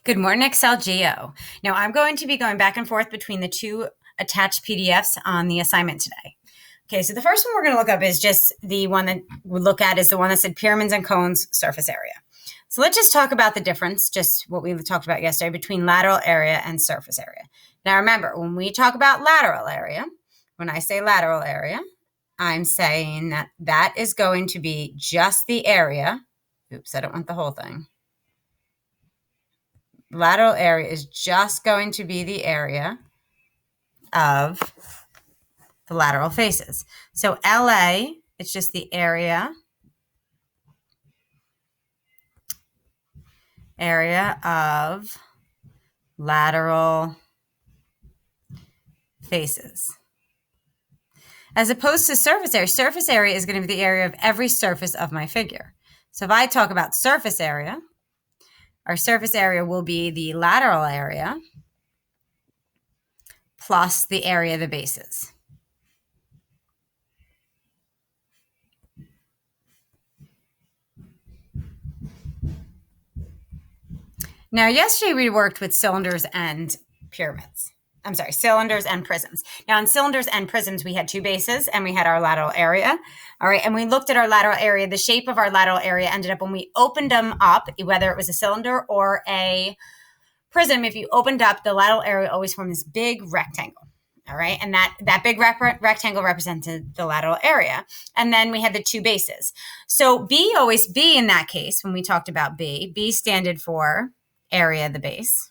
Good morning, Excel Geo. Now I'm going to be going back and forth between the two attached PDFs on the assignment today. Okay, so the first one we're going to look up is just the one that we'll look at is the one that said pyramids and cones surface area. So let's just talk about the difference, just what we talked about yesterday, between lateral area and surface area. Now remember, when we talk about lateral area, when I say lateral area, I'm saying that that is going to be just the area. Oops, I don't want the whole thing. Lateral area is just going to be the area of the lateral faces. So LA, it's just the area of lateral faces. As opposed to surface area is going to be the area of every surface of my figure. So if I talk about surface area, our surface area will be the lateral area plus the area of the bases. Now, yesterday we worked with cylinders and pyramids. I'm sorry, cylinders and prisms. Now, in cylinders and prisms, we had two bases and we had our lateral area. All right, and we looked at our lateral area. The shape of our lateral area ended up when we opened them up, whether it was a cylinder or a prism, if you opened up, the lateral area always formed this big rectangle. All right, and that big rectangle represented the lateral area. And then we had the two bases. So B in that case, when we talked about B stood for area of the base.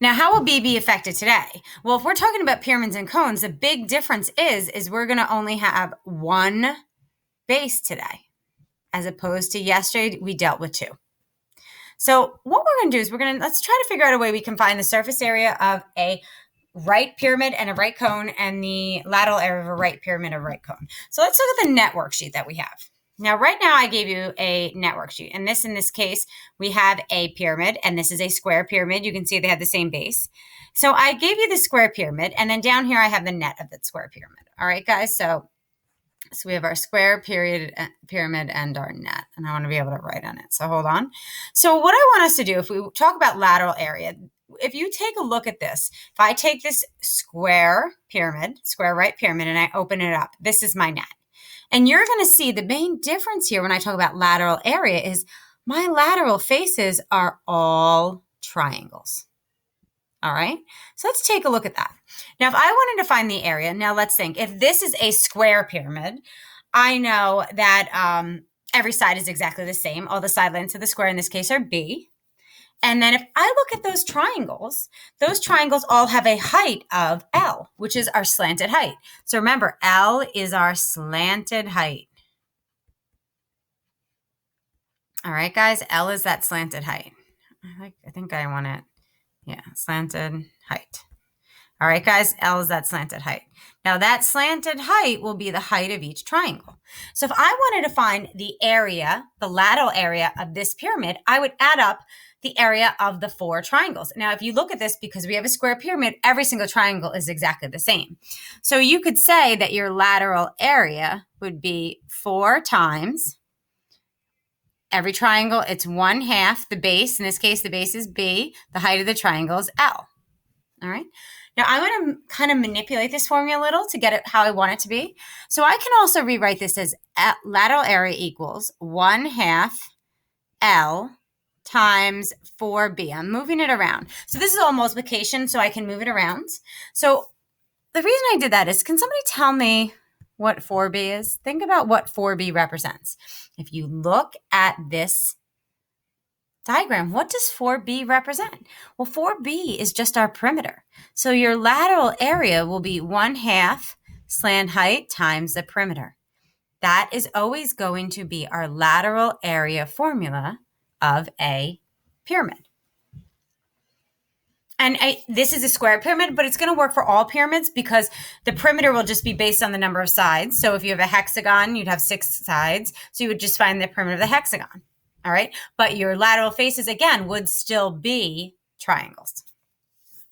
Now, how will B be affected today? Well, if we're talking about pyramids and cones, the big difference is we're going to only have one base today, as opposed to yesterday, we dealt with two. So what we're going to do is let's try to figure out a way we can find the surface area of a right pyramid and a right cone and the lateral area of a right pyramid and a right cone. So let's look at the net worksheet that we have. Now, right now, I gave you a net worksheet. And in this case, we have a pyramid, and this is a square pyramid. You can see they have the same base. So I gave you the square pyramid, and then down here, I have the net of that square pyramid. All right, guys? So we have our square pyramid and our net, and I want to be able to write on it. So hold on. So what I want us to do, if we talk about lateral area, if you take a look at this, if I take this square right pyramid, and I open it up, this is my net. And you're going to see the main difference here when I talk about lateral area is my lateral faces are all triangles. All right, so let's take a look at that. Now, if I wanted to find the area, now let's think. If this is a square pyramid, I know that every side is exactly the same. All the side lengths of the square in this case are B. And then if I look at those triangles all have a height of L, which is our slanted height. So remember, L is our slanted height. All right, guys, L is that slanted height. I think I want it. Yeah, slanted height. All right, guys, L is that slanted height. Now, that slanted height will be the height of each triangle. So if I wanted to find the area, the lateral area of this pyramid, I would add up the area of the four triangles. Now, if you look at this, because we have a square pyramid, every single triangle is exactly the same. So you could say that your lateral area would be 4 times every triangle. It's 1/2 the base. In this case, the base is B. The height of the triangle is L. All right. Now, I'm going to kind of manipulate this formula a little to get it how I want it to be. So I can also rewrite this as lateral area equals 1/2 L times 4B. I'm moving it around. So this is all multiplication, so I can move it around. So the reason I did that is, can somebody tell me what 4B is? Think about what 4B represents. If you look at this diagram, what does 4B represent? Well, 4B is just our perimeter. So your lateral area will be 1/2 slant height times the perimeter. That is always going to be our lateral area formula of a pyramid. And this is a square pyramid, but it's going to work for all pyramids because the perimeter will just be based on the number of sides. So if you have a hexagon, you'd have 6 sides. So you would just find the perimeter of the hexagon. All right. But your lateral faces, again, would still be triangles.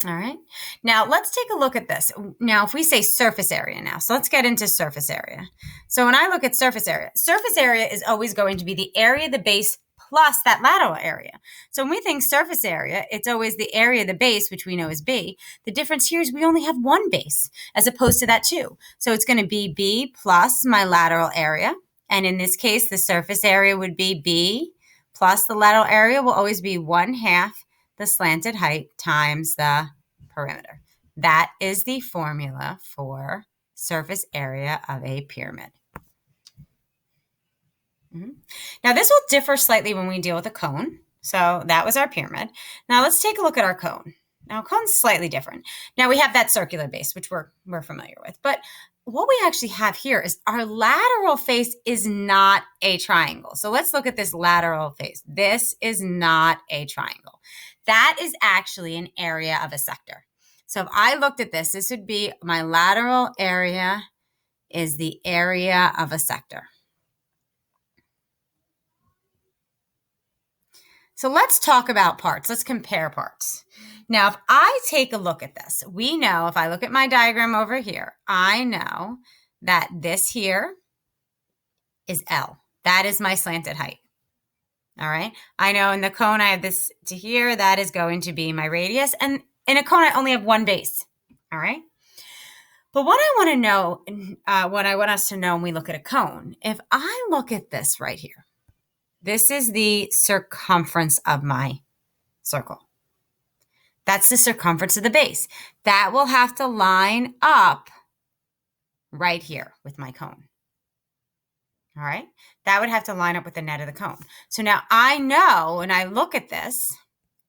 All right. Now let's take a look at this. Now, if we say surface area now, so let's get into surface area. So when I look at surface area is always going to be the area of the base plus that lateral area. So when we think surface area, it's always the area of the base, which we know is B. The difference here is we only have one base as opposed to that two. So it's going to be B plus my lateral area. And in this case, the surface area would be B plus the lateral area will always be 1/2 the slanted height times the perimeter. That is the formula for surface area of a pyramid. Now, this will differ slightly when we deal with a cone. So that was our pyramid. Now, let's take a look at our cone. Now, cone's slightly different. Now, we have that circular base, which we're familiar with. But what we actually have here is our lateral face is not a triangle. So let's look at this lateral face. This is not a triangle. That is actually an area of a sector. So if I looked at this, this would be my lateral area is the area of a sector. So let's talk about parts. Let's compare parts. Now, if I take a look at this, we know if I look at my diagram over here, I know that this here is L. That is my slanted height. All right. I know in the cone, I have this to here. That is going to be my radius. And in a cone, I only have one base. All right. But what I want to know, what I want us to know when we look at a cone, if I look at this right here, this is the circumference of my circle. That's the circumference of the base. That will have to line up right here with my cone. All right. That would have to line up with the net of the cone. So now I know when I look at this,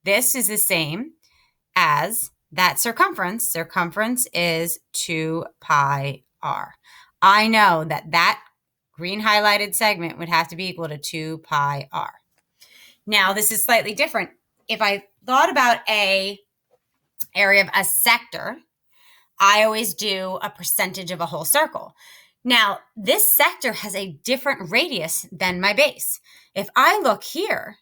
this is the same as that circumference. Circumference is 2 pi r. I know that that green highlighted segment would have to be equal to 2 pi r. Now, this is slightly different. If I thought about a area of a sector, I always do a percentage of a whole circle. Now, this sector has a different radius than my base. If I look here,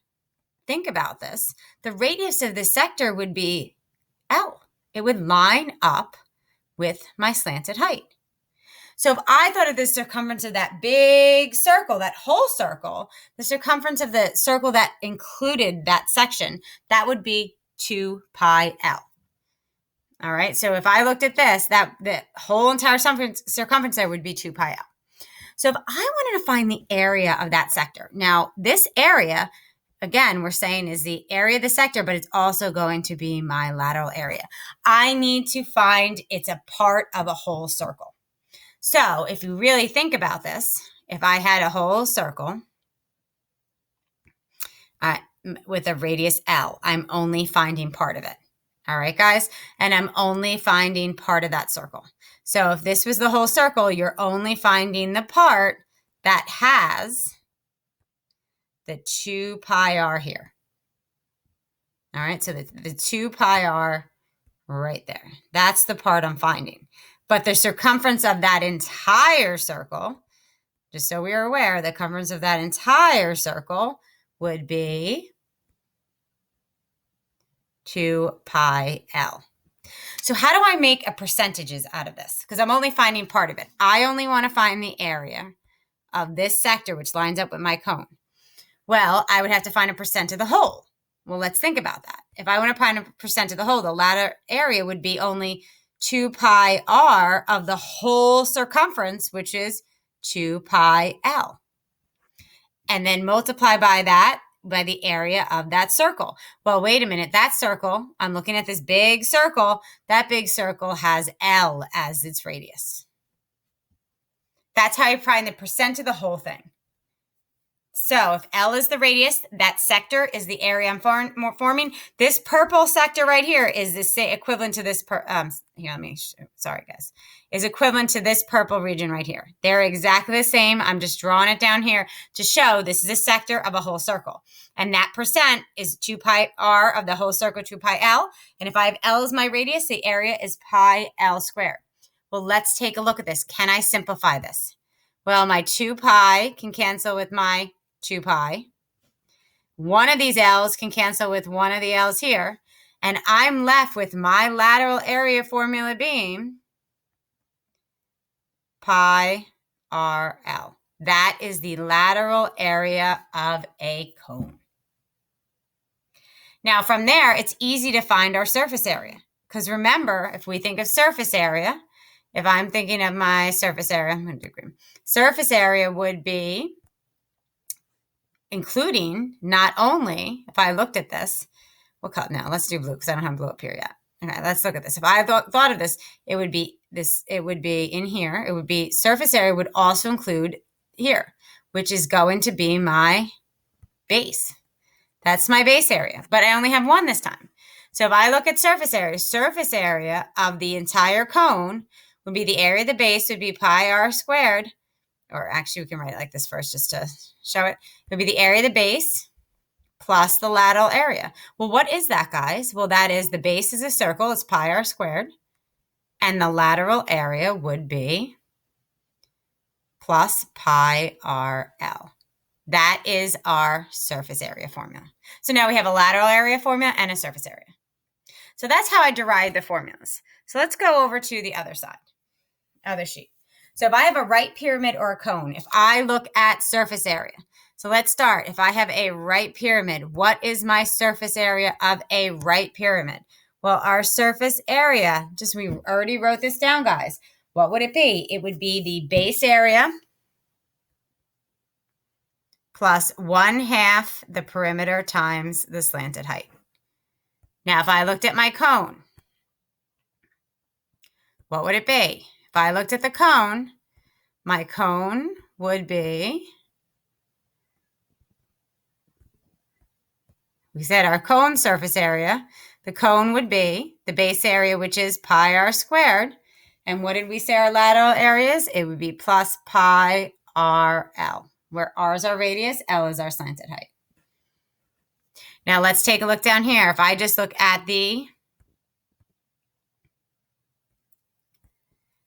think about this, the radius of this sector would be L. It would line up with my slanted height. So if I thought of the circumference of that big circle, that whole circle, the circumference of the circle that included that section, that would be 2 pi L. All right, so if I looked at this, that the whole entire circumference there would be 2 pi L. So if I wanted to find the area of that sector, now this area, again, we're saying is the area of the sector, but it's also going to be my lateral area. I need to find it's a part of a whole circle. So if you really think about this, if I had a whole circle with a radius L, I'm only finding part of it. All right, guys, and I'm only finding part of that circle. So if this was the whole circle, you're only finding the part that has the 2 pi r here. All right, so the 2 pi r right there. That's the part I'm finding. But the circumference of that entire circle, just so we are aware, the circumference of that entire circle would be 2 pi L. So how do I make a percentages out of this? Because I'm only finding part of it. I only want to find the area of this sector, which lines up with my cone. Well, I would have to find a percent of the whole. Well, let's think about that. If I want to find a percent of the whole, the latter area would be only 2 pi r of the whole circumference, which is 2 pi L. And then multiply by that, by the area of that circle. Well, wait a minute. That circle, I'm looking at this big circle. That big circle has L as its radius. That's how you find the percent of the whole thing. So if L is the radius, that sector is the area I'm forming. This purple sector right here is the same equivalent to this. Sorry guys, is equivalent to this purple region right here. They're exactly the same. I'm just drawing it down here to show this is a sector of a whole circle, and that percent is 2 pi r of the whole circle, 2 pi L. And if I have L as my radius, the area is pi L squared. Well, let's take a look at this. Can I simplify this? Well, my 2 pi can cancel with my 2 pi. One of these L's can cancel with one of the L's here. And I'm left with my lateral area formula being pi RL. That is the lateral area of a cone. Now from there, it's easy to find our surface area. Because remember, if we think of surface area, if I'm thinking of my surface area, I'm going to do green. Surface area would be including not only, if I looked at this, we'll cut now. Let's do blue because I don't have blue up here yet. Okay, let's look at this. If I thought of this, it would be this. It would be in here. It would be surface area would also include here, which is going to be my base. That's my base area, but I only have one this time. So if I look at surface area of the entire cone would be the area of the base would be pi r squared, or actually we can write it like this first just to show it. It would be the area of the base plus the lateral area. Well, what is that, guys? Well, that is the base is a circle. It's pi r squared. And the lateral area would be plus pi RL. That is our surface area formula. So now we have a lateral area formula and a surface area. So that's how I derived the formulas. So let's go over to the other side, other sheet. So if I have a right pyramid or a cone, if I look at surface area, so let's start. If I have a right pyramid, what is my surface area of a right pyramid? Well, our surface area, we already wrote this down, guys. What would it be? It would be the base area plus 1/2 the perimeter times the slanted height. Now, if I looked at my cone, what would it be? If I looked at the cone, my cone would be, we said our cone surface area, the cone would be the base area, which is pi r squared. And what did we say our lateral area is? It would be plus pi RL, where R is our radius, L is our slanted height. Now let's take a look down here. If I just look at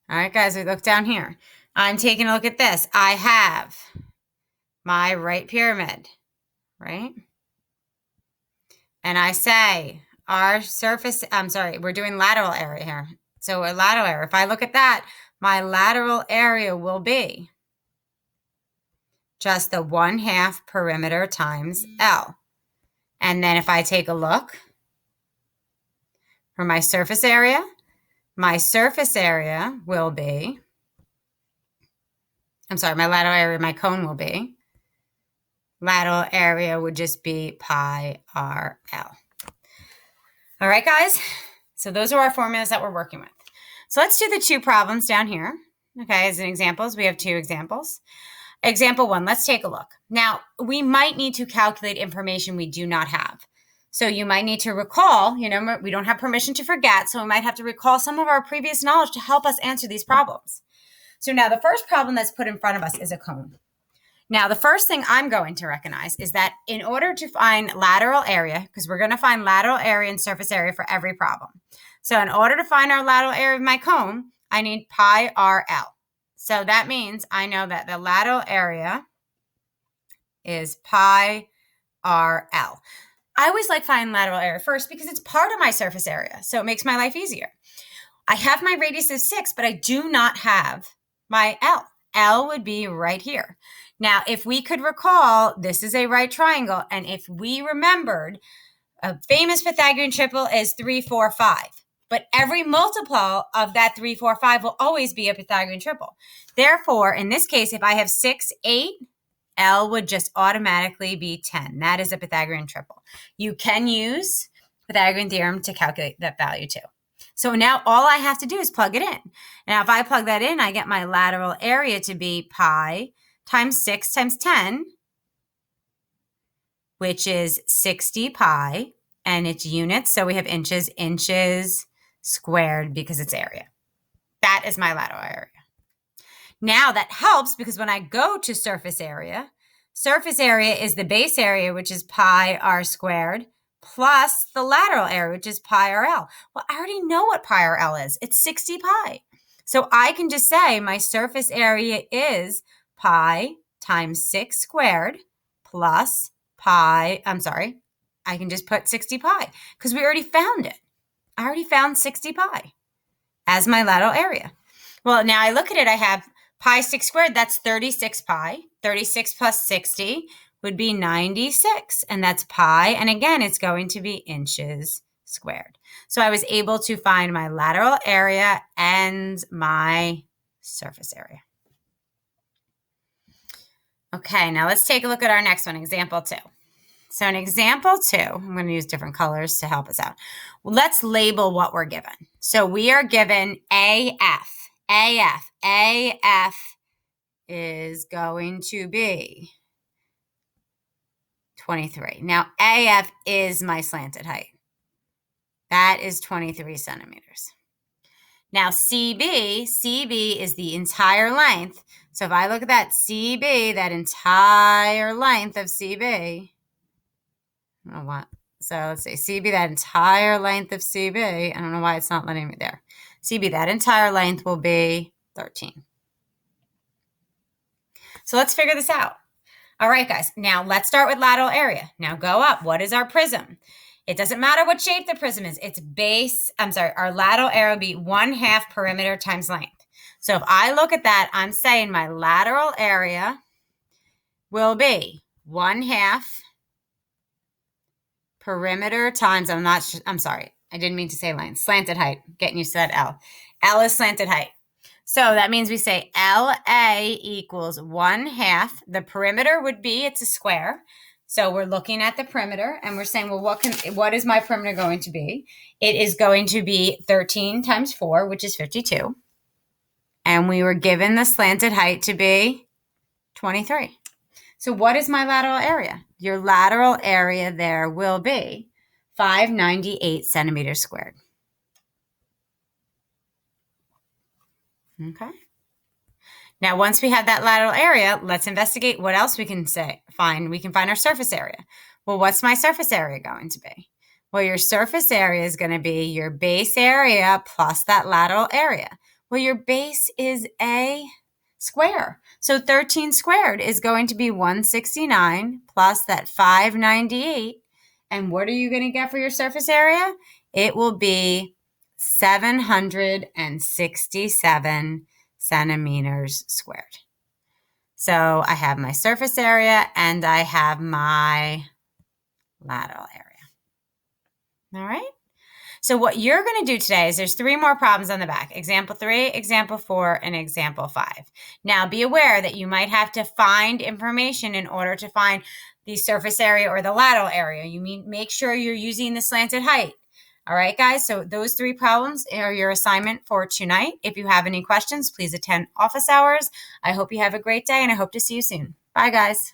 all right, guys, we look down here. I'm taking a look at this. I have my right pyramid, right? And I say our surface, we're doing lateral area here. So a lateral area, if I look at that, my lateral area will be just the 1/2 perimeter times L. And then if I take a look for my surface area will be, my lateral area, my cone will be, lateral area would just be pi RL. All right, guys. So those are our formulas that we're working with. So let's do the two problems down here. Okay, as an examples, we have two examples. Example 1, let's take a look. Now, we might need to calculate information we do not have. So you might need to recall, we don't have permission to forget, so we might have to recall some of our previous knowledge to help us answer these problems. So now the first problem that's put in front of us is a cone. Now, the first thing I'm going to recognize is that in order to find lateral area, because we're going to find lateral area and surface area for every problem. So in order to find our lateral area of my cone, I need pi RL. So that means I know that the lateral area is pi RL. I always like finding lateral area first because it's part of my surface area. So it makes my life easier. I have my radius of 6, but I do not have my L. L would be right here. Now, if we could recall, this is a right triangle. And if we remembered, a famous Pythagorean triple is 3, 4, 5. But every multiple of that 3, 4, 5 will always be a Pythagorean triple. Therefore, in this case, if I have 6, 8, L would just automatically be 10. That is a Pythagorean triple. You can use Pythagorean theorem to calculate that value too. So now all I have to do is plug it in. Now if I plug that in, I get my lateral area to be pi times 6 times 10, which is 60 pi, and it's units. So we have inches squared because it's area. That is my lateral area. Now that helps because when I go to surface area is the base area, which is pi r squared, plus the lateral area, which is pi RL. Well, I already know what pi RL is. It's 60 pi. So I can just say my surface area is pi times 6 squared plus I can just put 60 pi because we already found it. I already found 60 pi as my lateral area. Well, now I look at it, I have pi 6 squared, that's 36 pi. 36 plus 60 would be 96, and that's pi. And again, it's going to be inches squared. So I was able to find my lateral area and my surface area. Okay, now let's take a look at our next one, example 2. So in example 2, I'm going to use different colors to help us out. Let's label what we're given. So we are given AF. AF is going to be 23. Now AF is my slanted height. That is 23 centimeters. Now CB is the entire length. So if I look at that CB, that entire length of CB, I don't know what. So let's say CB, that entire length of CB. I don't know why it's not letting me there. CB, that entire length will be 13. So let's figure this out. All right, guys. Now let's start with lateral area. Now go up. What is our prism? It doesn't matter what shape the prism is. It's our lateral area will be 1/2 perimeter times length. So if I look at that, I'm saying my lateral area will be 1/2 perimeter times, I'm sorry. I didn't mean to say length. Slanted height. Getting used to that L. L is slanted height. So that means we say LA equals 1/2. The perimeter would be, it's a square. So we're looking at the perimeter and we're saying, well, what is my perimeter going to be? It is going to be 13 times 4, which is 52. And we were given the slanted height to be 23. So what is my lateral area? Your lateral area there will be 598 centimeters squared. Okay. Now, once we have that lateral area, let's investigate what else we can find. We can find our surface area. Well, what's my surface area going to be? Well, your surface area is going to be your base area plus that lateral area. Well, your base is a square. So 13 squared is going to be 169 plus that 598. And what are you going to get for your surface area? It will be 767 centimeters squared. So I have my surface area and I have my lateral area. All right. So what you're going to do today is there's 3 more problems on the back. Example 3, example 4, and example 5. Now be aware that you might have to find information in order to find the surface area or the lateral area. Make sure you're using the slanted height. All right, guys. So those 3 problems are your assignment for tonight. If you have any questions, please attend office hours. I hope you have a great day and I hope to see you soon. Bye, guys.